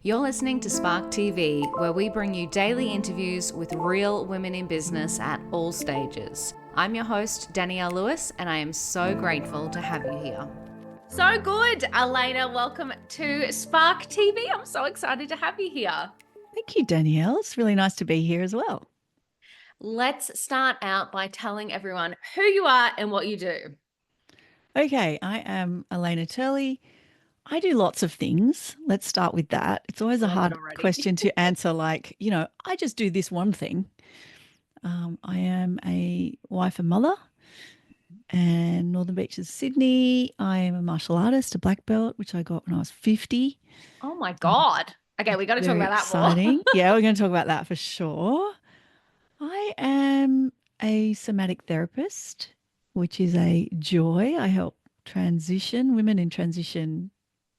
You're listening to Spark TV, where we bring you daily interviews with real women in business at all stages. I'm your host, Danielle Lewis, and I am so grateful to have you here. So good, Alena. Welcome to Spark TV. I'm so excited to have you here. Thank you, Danielle. It's really nice to be here as well. Let's start out by telling everyone who you are and what you do. Okay, I am Alena Turley. I do lots of things. Let's start with that. It's always a Love it hard already. question to answer, I just do this one thing. I am a wife and mother, and Northern Beaches, Sydney. I am a martial artist, a black belt, which I got when I was 50. Oh my God. Okay, we got to talk Very about that more. exciting. Yeah, we're going to talk about that for sure. I am a somatic therapist, which is a joy. I help women in transition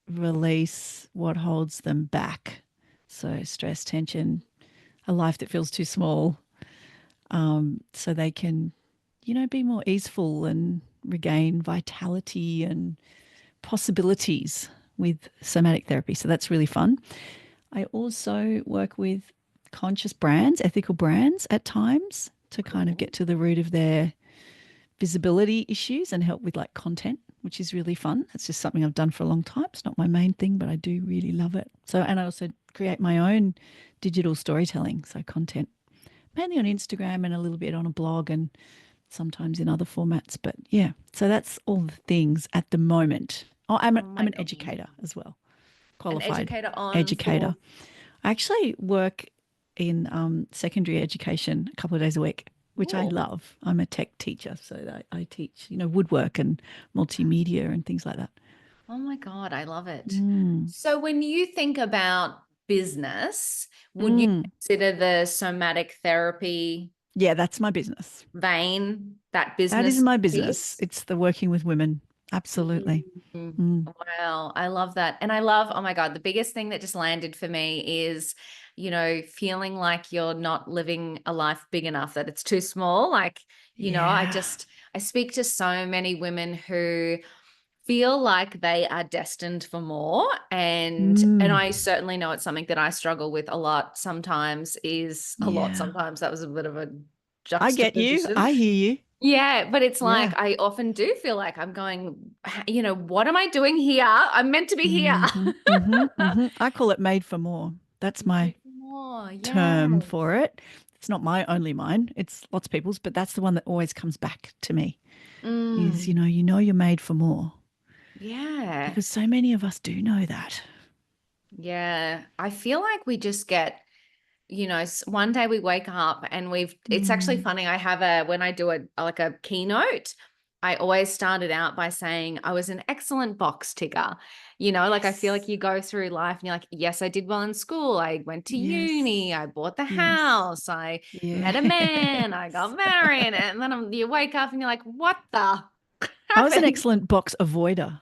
release what holds them back. So, stress, tension, a life that feels too small, so they can, be more easeful and regain vitality and possibilities with somatic therapy. So, that's really fun. I also work with conscious brands, ethical brands at times to kind of get to the root of their visibility issues and help with like content, which is really fun. It's just something I've done for a long time. It's not my main thing, but I do really love it. So, and I also create my own digital storytelling, so content, mainly on Instagram and a little bit on a blog and sometimes in other formats. But yeah, so that's all the things at the moment. Oh, I'm Oh my an God. educator as well, An qualified educator on educator. for. I actually work in secondary education a couple of days a week, which I Cool. love. I'm a tech teacher, so I teach, woodwork and multimedia and things like that. Oh my God, I love it. Mm. So when you think about business, would you Mm. consider the somatic therapy Yeah, that's my business. vein, that That is business my business. piece? It's the working with women. Absolutely. Mm. Mm. Wow, I love that. And I love, oh my God, the biggest thing that just landed for me is, feeling like you're not living a life big enough, that it's too small. Yeah. I speak to so many women who feel like they are destined for more, and Mm. I certainly know it's something that I struggle with a lot sometimes. Yeah. That was a bit of a I get you. juxtaposition. I hear you. Yeah, but it's like Yeah. I often do feel like I'm going, what am I doing here? I'm meant to be here. I call it made for more. That's my More, term yes. for it. It's not my only mine. It's lots of people's, but that's the one that always comes back to me is, Mm, you're made for more yeah. because so many of us do know that. Yeah. I feel like we just get, one day we wake up and it's actually Mm. funny. When I do a keynote, I always started out by saying I was an excellent box ticker. I feel like Yes. you go through life and you're like, yes, I did well in school. I went to uni. Yes. I bought the Yes. house. I met a man. I Yes. got married. And then you wake up and you're like, what the I was an happened? excellent box avoider.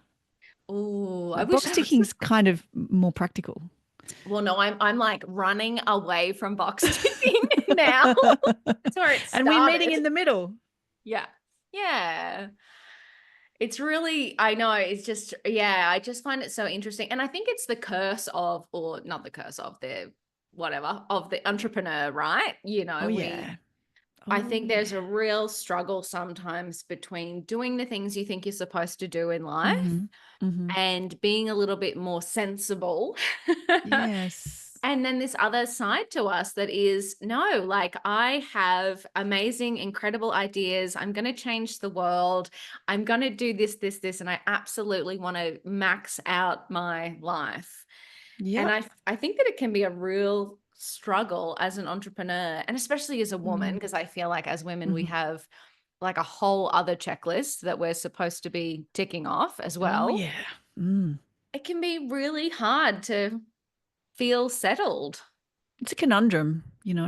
Oh, I But wish box I was. ticking's kind of more practical. Well, no, I'm like running away from box ticking now. That's where it And we're meeting started. in the middle. Yeah. Yeah. It's really, I know, it's just, yeah, I just find it so interesting. And I think it's the curse of, or not the curse of, the whatever, of the entrepreneur, right? Oh, yeah. I Oh, think there's a yeah. real struggle sometimes between doing the things you think you're supposed to do in life Mm-hmm. Mm-hmm. and being a little bit more sensible. Yes. And then this other side to us that is, no, like I have amazing, incredible ideas. I'm going to change the world. I'm going to do this, this, this. And I absolutely want to max out my life. And Yep. I think that it can be a real struggle as an entrepreneur, and especially as a woman, Mm. because I feel like as women, we Mm-hmm. have like a whole other checklist that we're supposed to be ticking off as Oh, well. yeah. Mm. It can be really hard to feel settled. It's a conundrum,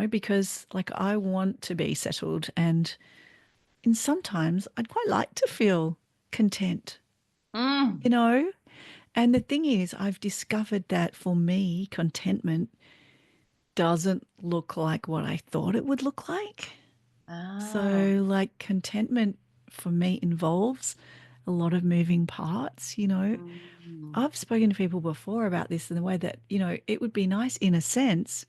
because like I want to be settled and in sometimes I'd quite like to feel content, you Mm. know? And the thing is, I've discovered that for me, contentment doesn't look like what I thought it would look like. Ah, So, like, contentment for me involves a lot of moving parts, you know. Mm. I've spoken to people before about this in the way that, you know, it would be nice in a sense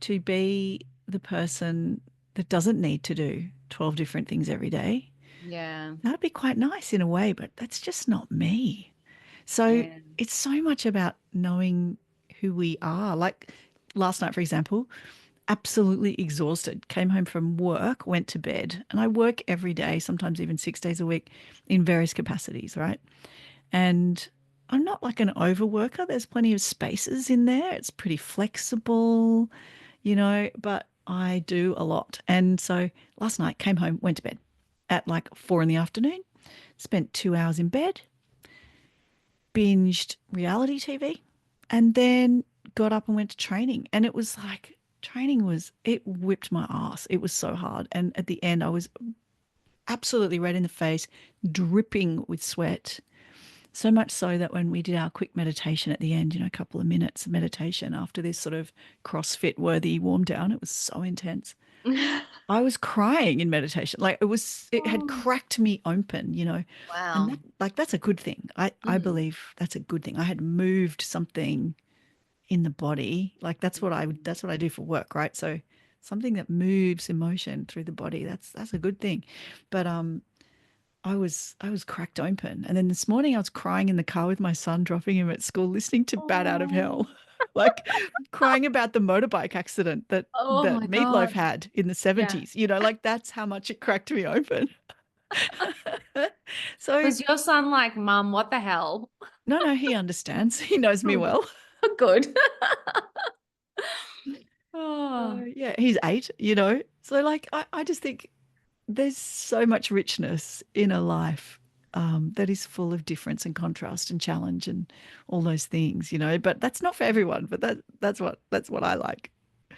to be the person that doesn't need to do 12 different things every day. Yeah. That'd be quite nice in a way, but that's just not me. So Yeah. it's so much about knowing who we are. Like last night, for example, absolutely exhausted, came home from work, went to bed, and I work every day, sometimes even 6 days a week in various capacities, right? And I'm not like an overworker. There's plenty of spaces in there. It's pretty flexible, you know, but I do a lot. And so last night came home, went to bed at like 4 in the afternoon, spent 2 hours in bed, binged reality TV, and then got up and went to training. And it was like, training was, it whipped my ass. It was so hard. And at the end, I was absolutely red in the face, dripping with sweat. So much so that when we did our quick meditation at the end, you know, a couple of minutes of meditation after this sort of CrossFit worthy warm down, it was so intense. I was crying in meditation. Like it had Oh, cracked me open, you know. And wow. that, like, that's a good thing. I Mm. believe that's a good thing. I had moved something in the body. Like Mm. that's what I do for work, right? So something that moves emotion through the body, that's a good thing. But I was cracked open. And then this morning I was crying in the car with my son, dropping him at school, listening to Bat Out of Oh, Hell. Like crying about the motorbike accident that oh that my Meatloaf God. had in the Yeah. 70s. You know, like that's how much it cracked me open. So Was your son like, Mum, what the hell? no, no, he understands. He knows me Oh, well. good. So Oh. yeah, he's 8, you know. So like I just think there's so much richness in a life that is full of difference and contrast and challenge and all those things, you know. But that's not for everyone. But that's what I like.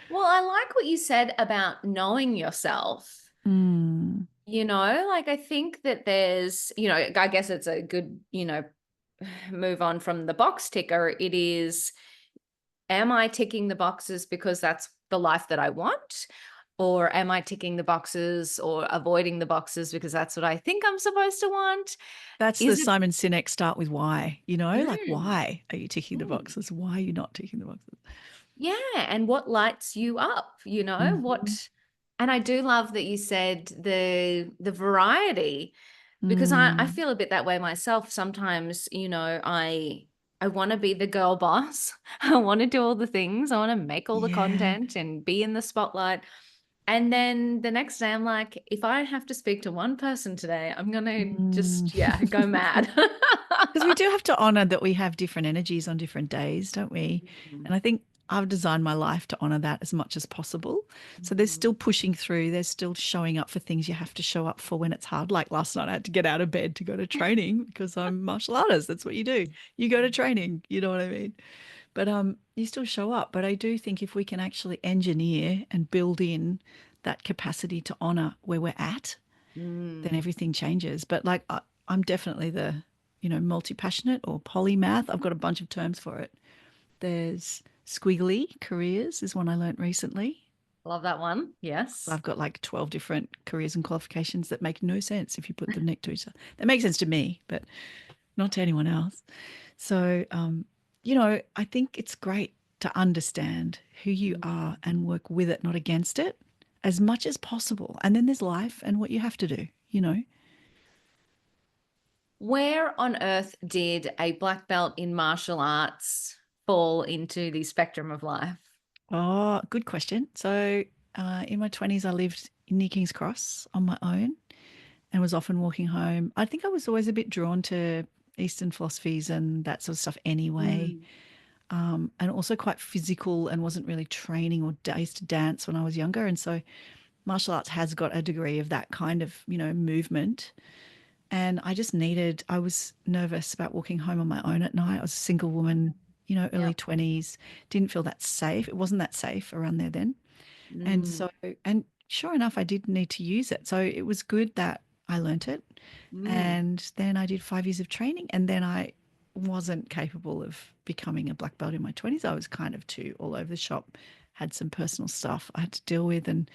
Well, I like what you said about knowing yourself. Mm, Like I think that I guess it's a good, move on from the box ticker. It is, am I ticking the boxes because that's the life that I want? Or am I ticking the boxes or avoiding the boxes because that's what I think I'm supposed to want? that's the Is it? Simon Sinek start with why. You know, like Mm, why are you ticking the mm. boxes? Why are you not ticking the boxes? Yeah, and what lights you up, Mhm. what and I do love that you said the variety because I Mm, feel a bit that way myself. Sometimes, I want to be the girl boss. I want to do all the things. I want to make all the yeah. content and be in the spotlight. And then the next day I'm like, if I have to speak to one person today, I'm gonna Mm. just, yeah, go mad. Because we do have to honor that we have different energies on different days, don't we? Mhm. And I think I've designed my life to honor that as much as possible. So there's Mhm. still pushing through, there's still showing up for things you have to show up for when it's hard. Like last night, I had to get out of bed to go to training because I'm a martial artist. That's what you do. You go to training, you know what I mean? But you still show up. But I do think if we can actually engineer and build in that capacity to honor where we're at, then Mm. everything changes. But like I'm definitely the, multi-passionate or polymath. I've got a bunch of terms for it. There's squiggly careers is one I learned recently. Love that one. So Yes. I've got like 12 different careers and qualifications that make no sense if you put them next to each other. That makes sense to me, but not to anyone else. So, I think it's great to understand who you are and work with it, not against it, as much as possible. And then there's life and what you have to do. Where on earth did a black belt in martial arts fall into the spectrum of life? Oh, good question. So, in my 20s, I lived near King's Cross on my own and was often walking home. I think I was always a bit drawn to Eastern philosophies and that sort of stuff anyway. Mm. And also quite physical and wasn't really training or days to dance when I was younger. And so, martial arts has got a degree of that kind of, movement. And I was nervous about walking home on my own at night. I was a single woman, early Yep. 20s, didn't feel that safe. It wasn't that safe around there then. And Mm. so, and sure enough, I did need to use it. So it was good that I learnt it. Mm. And then I did 5 years of training. And then I wasn't capable of becoming a black belt in my 20s. I was kind of too all over the shop, had some personal stuff I had to deal with and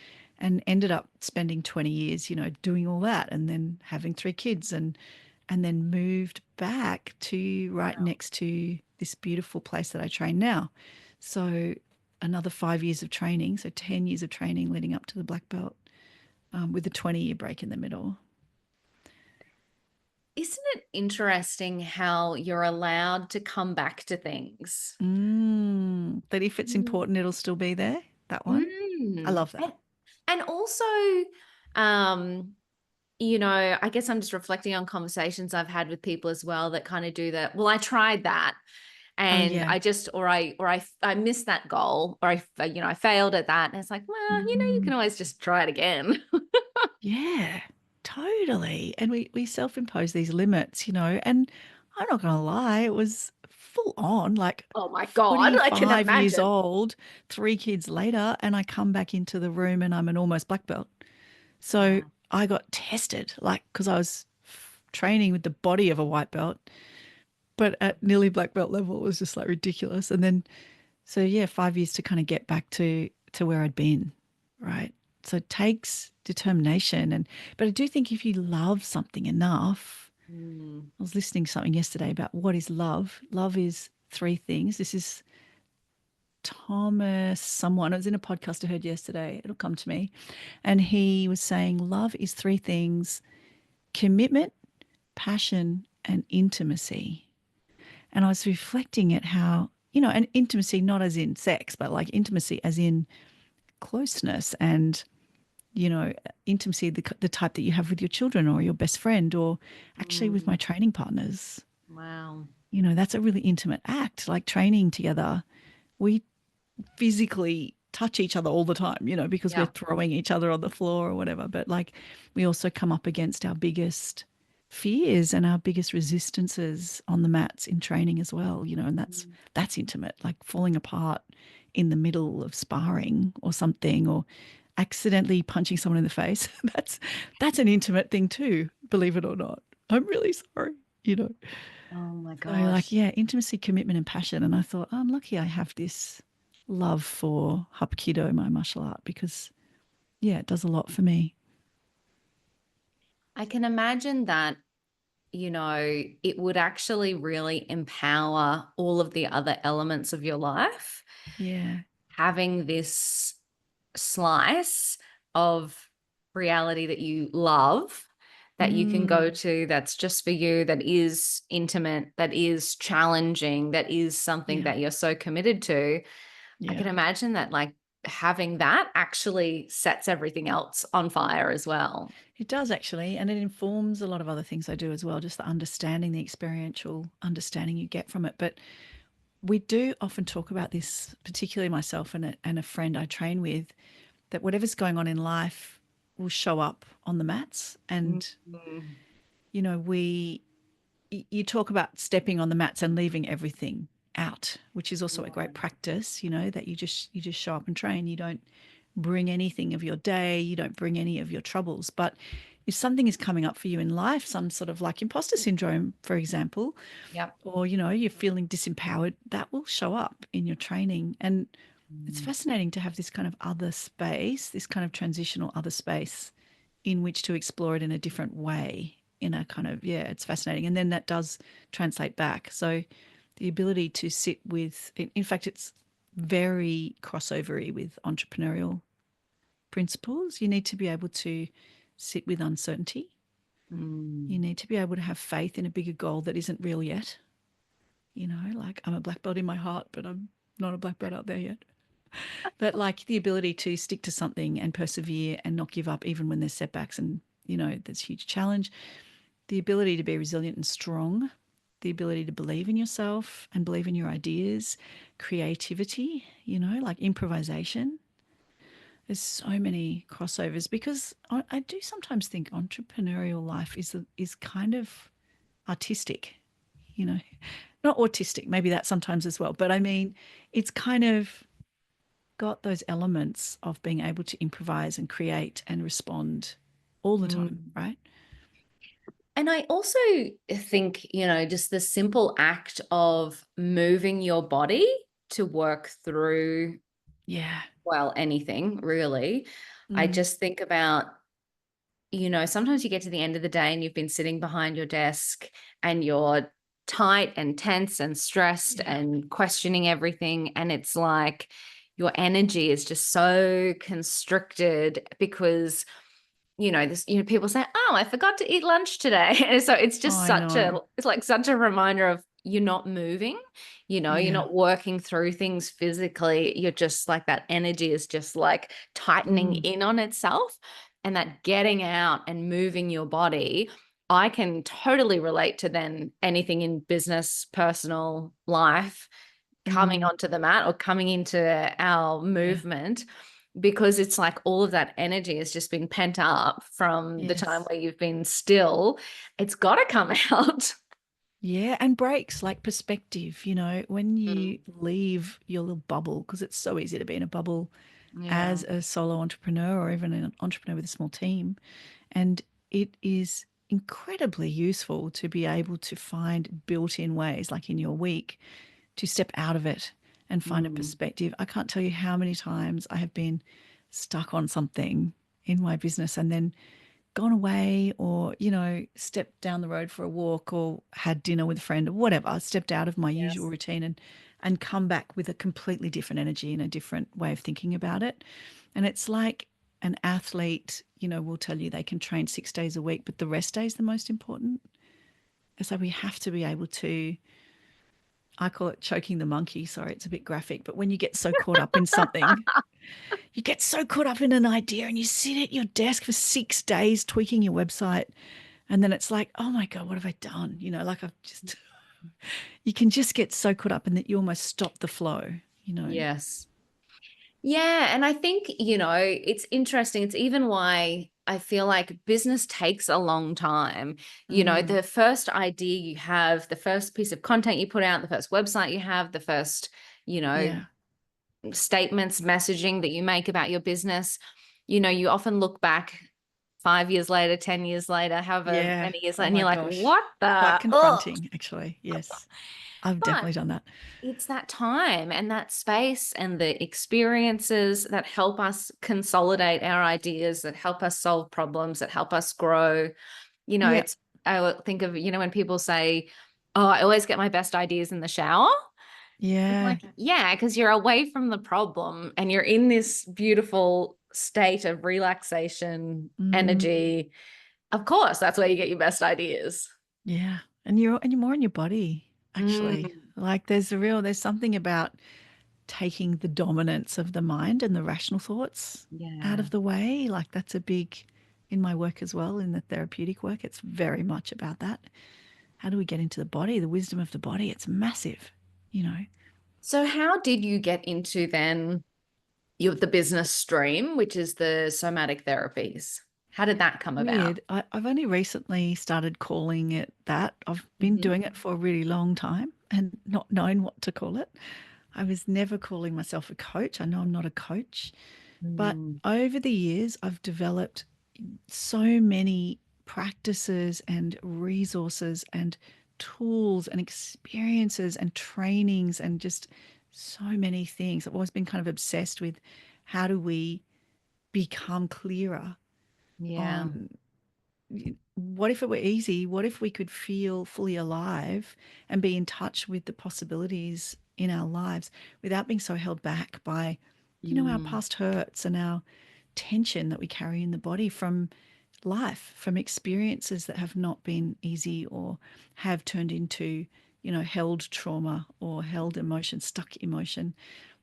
ended up spending 20 years, doing all that and then having 3 kids and and then moved back to right Wow. next to this beautiful place that I train now. So another 5 years of training, so 10 years of training leading up to the black belt, with a 20-year break in the middle. Isn't it interesting how you're allowed to come back to things? That if it's Mm. important, it'll still be there. That one. I Mm. love that. And also, um, I guess I'm just reflecting on conversations I've had with people as well that kind of do that. Well, I tried that Oh and yeah. I missed that goal or I failed at that. And it's like, well, you Mm, can always just try it again. yeah, totally. And we self-impose these limits, and I'm not gonna lie, it was full on, like Oh my God, I can 45 years imagine. old, 3 kids later, and I come back into the room and I'm an almost black belt. So Wow. I got tested, like, because I was training with the body of a white belt, but at nearly black belt level, it was just like ridiculous. And then, so yeah, 5 years to kind of get back to where I'd been, right? So it takes determination, but I do think if you love something enough, Mm. I was listening to something yesterday about what is love. Love is three things. This is Thomas, someone, it was in a podcast I heard yesterday. It'll come to me. And he was saying love is three things: commitment, passion, and intimacy. And I was reflecting at how, and intimacy, not as in sex, but like intimacy as in closeness and, intimacy, the type that you have with your children or your best friend or actually with my Mm. training partners. Wow. That's a really intimate act, like training together. We physically touch each other all the time, because we're Yeah. throwing each other on the floor or whatever. But like we also come up against our biggest fears and our biggest resistances on the mats in training as well, and Mm. that's intimate, like falling apart in the middle of sparring or something, or accidentally punching someone in the face. That's an intimate thing too, believe it or not. I'm really sorry, you know. Oh my So like, gosh. yeah, intimacy, commitment, and passion. And I thought, oh, I'm lucky I have this love for Hapkido, my martial art, because yeah, it does a lot for me. I can imagine that, it would actually really empower all of the other elements of your life, Yeah. having this slice of reality that you love, that you can go Mm, to, that's just for you, that is intimate, that is challenging, that is something yeah. that you're so committed to. I Yeah. can imagine that like having that actually sets everything else on fire as well. It does actually. And it informs a lot of other things I do as well, just the understanding, the experiential understanding you get from it. But we do often talk about this, particularly myself and a friend I train with, that whatever's going on in life will show up on the mats. And, Mhm. we you talk about stepping on the mats and leaving everything out, which is also a Yeah. great practice, that you just show up and train. You don't bring anything of your day, you don't bring any of your troubles. But if something is coming up for you in life, some sort of like imposter syndrome, for example, Yep. or you're feeling disempowered, that will show up in your training. And it's Mm. fascinating to have this kind of other space, this kind of transitional other space in which to explore it in a different way, in a kind of, yeah, it's fascinating. And then that does translate back. So the ability to sit with, in fact, it's very crossovery with entrepreneurial principles. You need to be able to sit with uncertainty. You Mm. need to be able to have faith in a bigger goal that isn't real yet. Like I'm a black belt in my heart, but I'm not a black belt out there yet. But like the ability to stick to something and persevere and not give up even when there's setbacks and, there's a huge challenge. The ability to be resilient and strong, the ability to believe in yourself and believe in your ideas, creativity, like improvisation. There's so many crossovers because I do sometimes think entrepreneurial life is kind of artistic, you know, not autistic, maybe that sometimes as well. But I mean, it's kind of got those elements of being able to improvise and create and respond all the time, Mm. right? And I also think, just the simple act of moving your body to work through, Yeah. well, anything really. I Mm, just think about sometimes you get to the end of the day and you've been sitting behind your desk and you're tight and tense and stressed Yeah. and questioning everything. And it's like your energy is just so constricted because people say, "Oh, I forgot to eat lunch today." And so it's just I know. it's like such a reminder of you're not moving, you're Yeah. not working through things physically. You're just like that energy is just like tightening Mm. in on itself, and that getting out and moving your body. I can totally relate to then anything in business, personal life, coming Mm. onto the mat or coming into our Yeah. movement, because it's like all of that energy has just been pent up from the time Yes. where you've been still. It's got to come out. Yeah, and breaks like perspective, when Mm. you leave your little bubble, because it's so easy to be in a bubble Yeah. as a solo entrepreneur or even an entrepreneur with a small team. And it is incredibly useful to be able to find built in ways, like in your week, to step out of it and find a Mm. perspective. I can't tell you how many times I have been stuck on something in my business and then gone away or, stepped down the road for a walk or had dinner with a friend or whatever, stepped out of my usual Yes. routine and come back with a completely different energy and a different way of thinking about it. And it's like an athlete, will tell you they can train 6 days a week, but the rest day is the most important. So we have to be able to, I call it choking the monkey. Sorry, it's a bit graphic, but when you get so caught up in something, you get so caught up in an idea and you sit at your desk for 6 days tweaking your website. And then it's like, oh my God, what have I done? Like you can just get so caught up in that you almost stop the flow. Yes. Yeah. And I think, it's interesting. It's even why I feel like business takes a long time. Mm, The first idea you have, the first piece of content you put out, the first website you have, the first, you know, yeah. statements, messaging that you make about your business, you often look back 5 years later, 10 years later, however Yeah. many years later, Oh and my you're like, gosh. what Quite the? Ugh. confronting, actually. Yes. I've But definitely done that. it's that time and that space and the experiences that help us consolidate our ideas, that help us solve problems, that help us grow. Yeah. I think of, when people say, "Oh, I always get my best ideas in the shower." I'm Yeah. like, yeah, because you're away from the problem and you're in this beautiful state of relaxation, Mm, energy. Of course, that's where you get your best ideas. yeah. And you're more in your body, actually. Mm, Like there's something about taking the dominance of the mind and the rational thoughts out yeah. of the way. Like that's a big in my work as well, in the therapeutic work. It's very much about that. How do we get into the body, the wisdom of the body? It's massive. So, how did you get into then the business stream, which is the somatic therapies? How did that come about? Weird. I've only recently started calling it that. I've been Mhm. doing it for a really long time and not knowing what to call it. I was never calling myself a coach. I know I'm not a coach, but Mm, over the years, I've developed so many practices and resources and tools and experiences and trainings and just so many things. I've always been kind of obsessed with how do we become clearer yeah. on what if it were easy? What if we could feel fully alive and be in touch with the possibilities in our lives without being so held back by, our Mm, past hurts and our tension that we carry in the body from life, from experiences that have not been easy or have turned into, held trauma or held emotion, stuck emotion.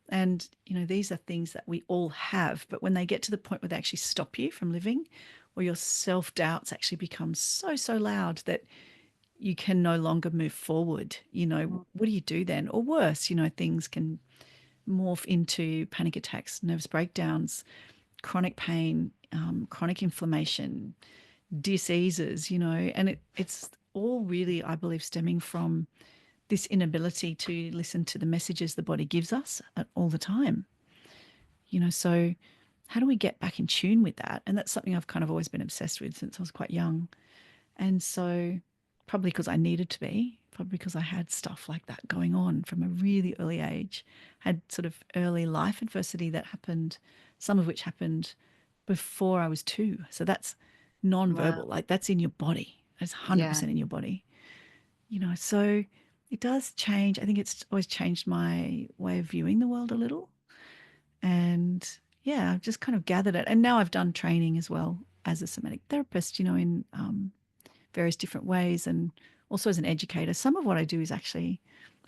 And, these are things that we all have. But when they get to the point where they actually stop you from living, or your self doubts actually become so, so loud that you can no longer move forward, what do you do then? Or worse, things can morph into panic attacks, nervous breakdowns, chronic pain, chronic inflammation, diseases, and it's all really, I believe, stemming from this inability to listen to the messages the body gives us all the time. So how do we get back in tune with that? And that's something I've kind of always been obsessed with since I was quite young. And so probably because I needed to be, probably because I had stuff like that going on from a really early age, had sort of early life adversity that happened, some of which happened before I was two. So that's non-verbal, Wow. like that's in your body. It's Yeah. 100% in your body, so it does change. I think it's always changed my way of viewing the world a little. And yeah, I've just kind of gathered it. And now I've done training as well as a somatic therapist, in various different ways, and also as an educator. Some of what I do is actually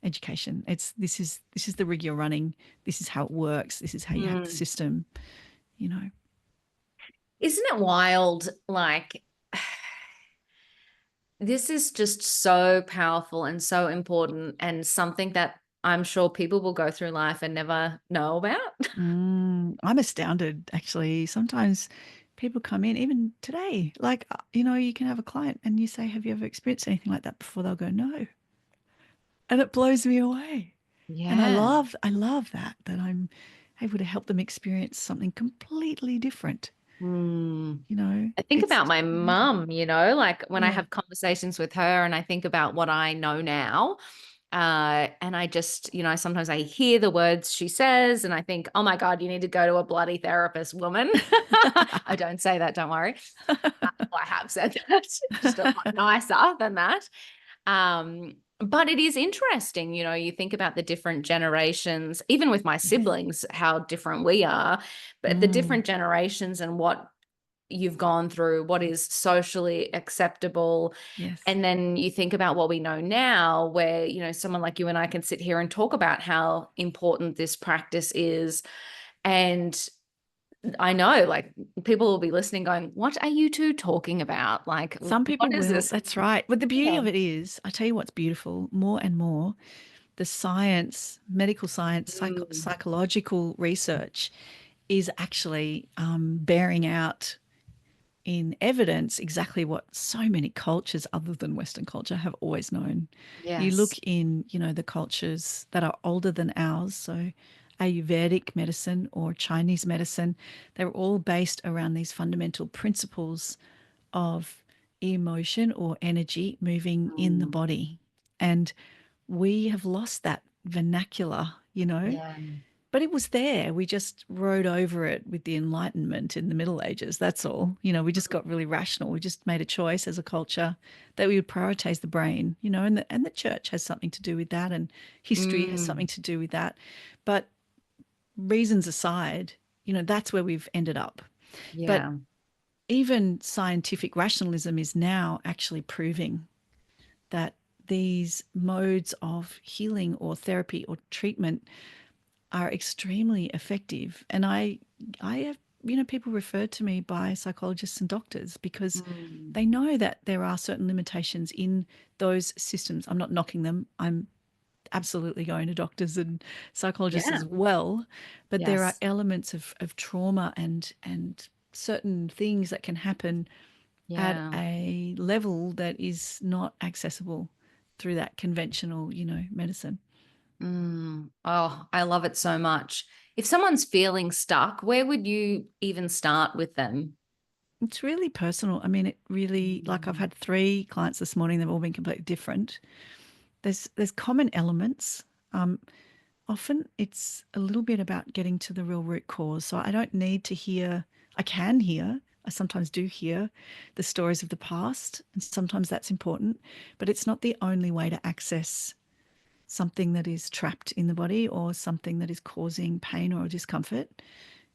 education. It's this is the rig you're running. This is how it works. This is how you hack the Mm. system. You know. Isn't it wild? Like, this is just so powerful and so important, and something that I'm sure people will go through life and never know about. I'm astounded actually. Sometimes people come in, even today, like, you can have a client and you say, "Have you ever experienced anything like that before?" They'll go, "No." And it blows me away. And I Yeah. love, I love that I'm able to help them experience something completely different. Mm. I think It's about just my amazing. mum, like when I Yeah. have conversations with her and I think about what I know now. And I just, sometimes I hear the words she says and I think, oh my God, you need to go to a bloody therapist, woman. I don't say that, don't worry. Well, I have said that, just a lot nicer than that. But it is interesting, you think about the different generations, even with my Yes. siblings, how different we are, but the Mm, different generations and what you've gone through, what is socially acceptable. yes. And then you think about what we know now, where, someone like you and I can sit here and talk about how important this practice is. And I know, like, people will be listening going, what are you two talking about? Like, Some what people is will. this? That's right. But the beauty Yeah. of it is, I tell you what's beautiful, more and more, the science, medical science, Mm, psychological research is actually bearing out in evidence exactly what so many cultures other than Western culture have always known. You look yes. in, the cultures that are older than ours, so Ayurvedic medicine or Chinese medicine, they're all based around these fundamental principles of emotion or energy moving in the Mm, body. And we have lost that vernacular. yeah. But it was there. We just rode over it with the Enlightenment in the Middle Ages. That's all. We just got really rational. We just made a choice as a culture that we would prioritize the brain, and the church has something to do with that, and history has something Mm, to do with that. But reasons aside, that's where we've ended up. But yeah. even scientific rationalism is now actually proving that these modes of healing or therapy or treatment are extremely effective. And I have, people referred to me by psychologists and doctors because Mm, they know that there are certain limitations in those systems. I'm not knocking them. I'm absolutely going to doctors and psychologists yeah. as well. But there are Yes. elements of trauma and certain things that can happen at Yeah. a level that is not accessible through that conventional, medicine. Oh, I love it so much. If someone's feeling stuck, where would you even start with them? It's really personal. I mean, it really, like, I've Mm, had 3 clients this morning. They've all been completely different. There's common elements. Um, Often it's a little bit about getting to the real root cause. So I don't need to hear, I can hear, I sometimes do hear the stories of the past, and sometimes that's important, but it's not the only way to access something that is trapped in the body or something that is causing pain or discomfort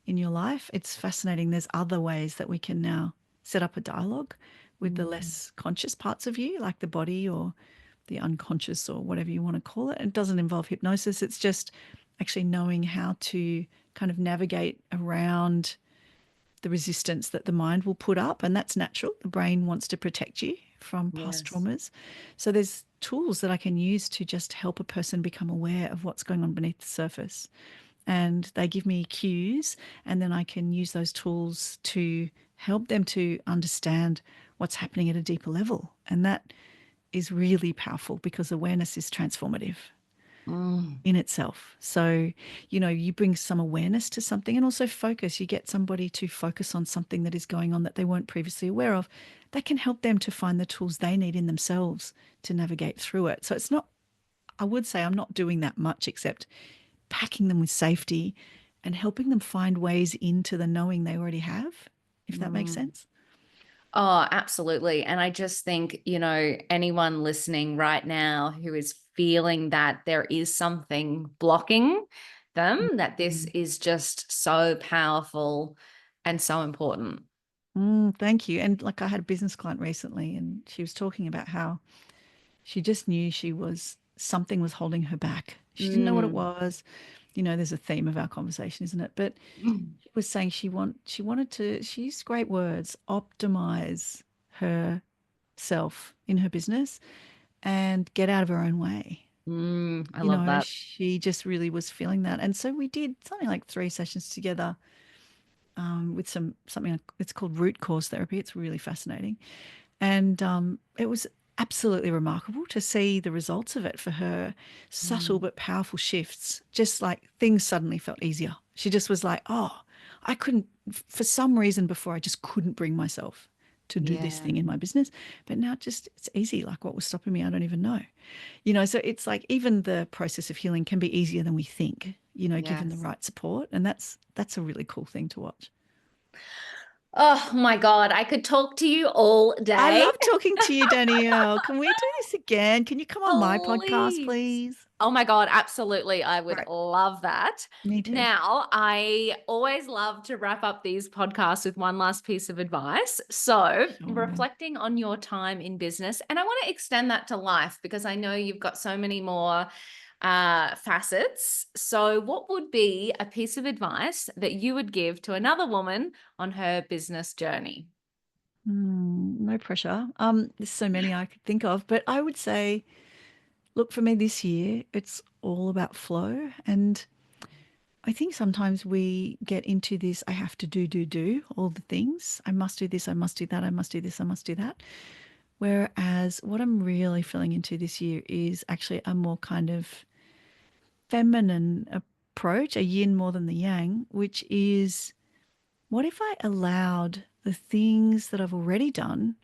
in your life. It's fascinating. There's other ways that we can now set up a dialogue with the mm, less conscious parts of you, like the body or the unconscious or whatever you want to call it. It doesn't involve hypnosis. It's just actually knowing how to kind of navigate around the resistance that the mind will put up. And that's natural. The brain wants to protect you from past yes. traumas. So there's tools that I can use to just help a person become aware of what's going on beneath the surface. And they give me cues, and then I can use those tools to help them to understand what's happening at a deeper level. And that is really powerful because awareness is transformative Mm, in itself. So, you bring some awareness to something and also focus. You get somebody to focus on something that is going on that they weren't previously aware of. That can help them to find the tools they need in themselves to navigate through it. So, it's not, I would say I'm not doing that much except packing them with safety and helping them find ways into the knowing they already have, if that makes mm. sense. Oh, absolutely. And I just think, anyone listening right now who is feeling that there is something blocking them, that this Mm. is just so powerful and so important. Thank you. And like I had a business client recently, and she was talking about how she just knew something was holding her back. She didn't know what it Mm. was. There's a theme of our conversation, isn't it? But she was saying she wanted to, she used great words, optimize herself in her business and get out of her own way. I love that. She just really was feeling that. And so we did something like 3 sessions together, with something like, it's called root cause therapy. It's really fascinating. And it was absolutely remarkable to see the results of it for her. Subtle Mm. but powerful shifts, just like things suddenly felt easier. She just was like, oh, I couldn't, for some reason before, I just couldn't bring myself to do this Yeah. thing in my business. But now it's easy. Like, what was stopping me, I don't even know. So it's like even the process of healing can be easier than we think, given the Yes. right support. And that's a really cool thing to watch. Oh my God, I could talk to you all I day. love talking to you, Danielle. Can we do this again? Can you come on my podcast, Please. please? Oh my God, absolutely. I would Right. love that. Me too. Now, I always love to wrap up these podcasts with one last piece of advice. So, Sure. reflecting on your time in business, and I want to extend that to life because I know you've got so many more facets. So, what would be a piece of advice that you would give to another woman on her business journey? No pressure. There's so many I could think of, but I would say, look, for me this year, it's all about flow. And I think sometimes we get into this, I have to do all the things. I must do this, I must do that, I must do this, I must do that. Whereas what I'm really feeling into this year is actually a more kind of feminine approach, a yin more than the yang, which is, what if I allowed the things that I've already done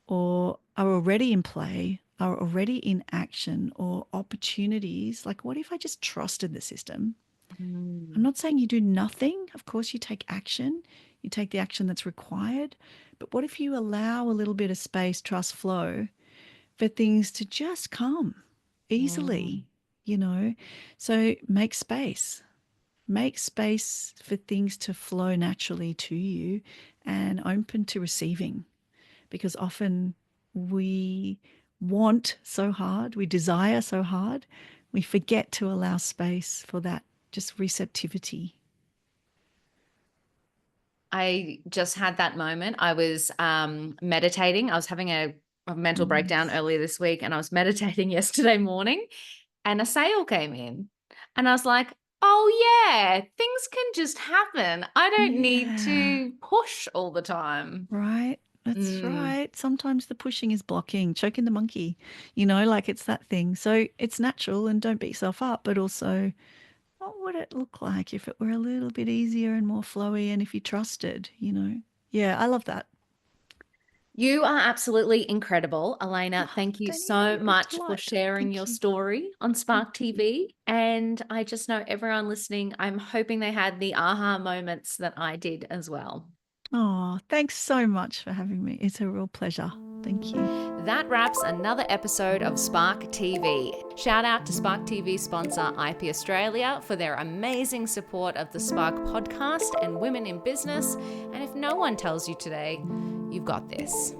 or are already in play, are already in action, or opportunities? Like, what if I just trusted the system? I'm Mm. not saying you do nothing. Of course, you take action, you take the action that's required. But what if you allow a little bit of space, trust, flow for things to just come Mm. easily, you know? So make space for things to flow naturally to you and open to receiving, because often we want so hard, we desire so hard, we forget to allow space for that just receptivity. I just had that moment. I was meditating. I was having a mental breakdown Nice. earlier this week, and I was meditating yesterday morning, and a sale came in. And I was like, oh, yeah, things can just happen. I don't need Yeah, to push all the time. right. That's Mm. right. Sometimes the pushing is blocking, choking the monkey, like it's that thing. So it's natural, and don't beat yourself up, but also, what would it look like if it were a little bit easier and more flowy, and if you trusted? Yeah, I love that. You are absolutely incredible, Elena. Oh, Thank you Danielle, so you're a much for delight. sharing your Thank you. story on Thank Spark you. TV. And I just know everyone listening, I'm hoping they had the aha moments that I did as well. Oh, thanks so much for having me. It's a real pleasure. Thank you. That wraps another episode of Spark TV. Shout out to Spark TV sponsor IP Australia for their amazing support of the Spark podcast and women in business. And if no one tells you today, you've got this.